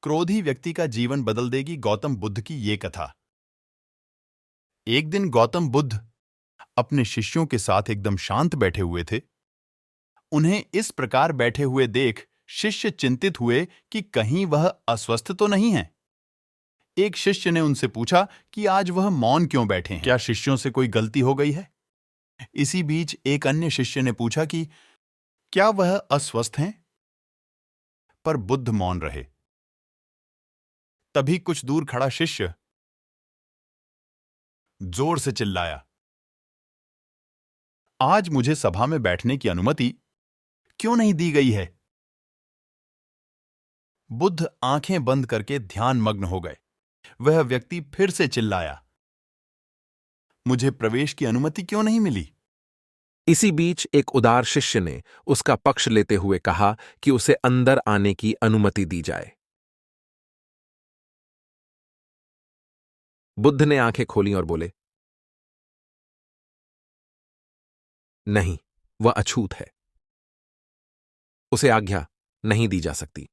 क्रोधी व्यक्ति का जीवन बदल देगी गौतम बुद्ध की ये कथा। एक दिन गौतम बुद्ध अपने शिष्यों के साथ एकदम शांत बैठे हुए थे। उन्हें इस प्रकार बैठे हुए देख शिष्य चिंतित हुए कि कहीं वह अस्वस्थ तो नहीं है। एक शिष्य ने उनसे पूछा कि आज वह मौन क्यों बैठे हैं? क्या शिष्यों से कोई गलती हो गई है? इसी बीच एक अन्य शिष्य ने पूछा कि क्या वह अस्वस्थ हैं? पर बुद्ध मौन रहे। तभी कुछ दूर खड़ा शिष्य जोर से चिल्लाया, आज मुझे सभा में बैठने की अनुमति क्यों नहीं दी गई है? बुद्ध आंखें बंद करके ध्यान मग्न हो गए। वह व्यक्ति फिर से चिल्लाया, मुझे प्रवेश की अनुमति क्यों नहीं मिली? इसी बीच एक उदार शिष्य ने उसका पक्ष लेते हुए कहा कि उसे अंदर आने की अनुमति दी जाए। बुद्ध ने आंखें खोली और बोले, नहीं, वह अछूत है, उसे आज्ञा नहीं दी जा सकती।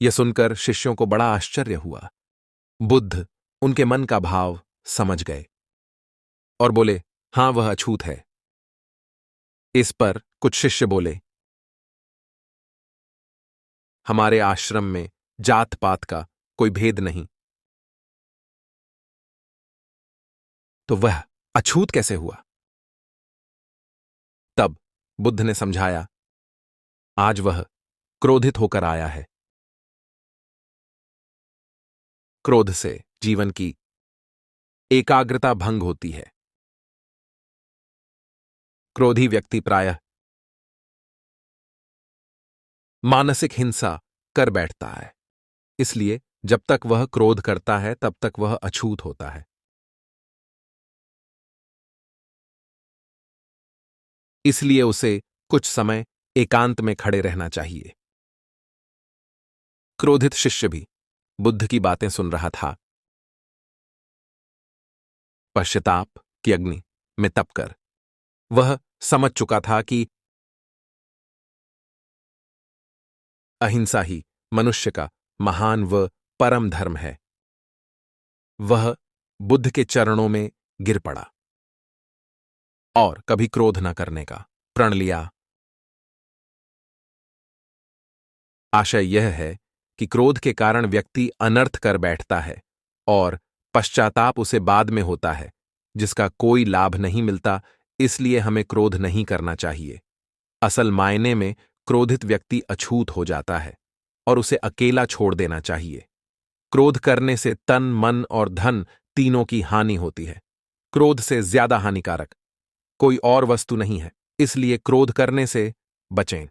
यह सुनकर शिष्यों को बड़ा आश्चर्य हुआ। बुद्ध उनके मन का भाव समझ गए और बोले, हां, वह अछूत है। इस पर कुछ शिष्य बोले, हमारे आश्रम में जात पात का कोई भेद नहीं, तो वह अछूत कैसे हुआ? तब बुद्ध ने समझाया, आज वह क्रोधित होकर आया है। क्रोध से जीवन की एकाग्रता भंग होती है। क्रोधी व्यक्ति प्रायः मानसिक हिंसा कर बैठता है। इसलिए जब तक वह क्रोध करता है तब तक वह अछूत होता है। इसलिए उसे कुछ समय एकांत में खड़े रहना चाहिए। क्रोधित शिष्य भी बुद्ध की बातें सुन रहा था। पश्चाताप की अग्नि में तपकर वह समझ चुका था कि अहिंसा ही मनुष्य का महान व परम धर्म है। वह बुद्ध के चरणों में गिर पड़ा और कभी क्रोध न करने का प्रण लिया। आशय यह है कि क्रोध के कारण व्यक्ति अनर्थ कर बैठता है और पश्चाताप उसे बाद में होता है, जिसका कोई लाभ नहीं मिलता। इसलिए हमें क्रोध नहीं करना चाहिए। असल मायने में क्रोधित व्यक्ति अछूत हो जाता है और उसे अकेला छोड़ देना चाहिए। क्रोध करने से तन, मन और धन तीनों की हानि होती है। क्रोध से ज्यादा हानिकारक कोई और वस्तु नहीं है। इसलिए क्रोध करने से बचें।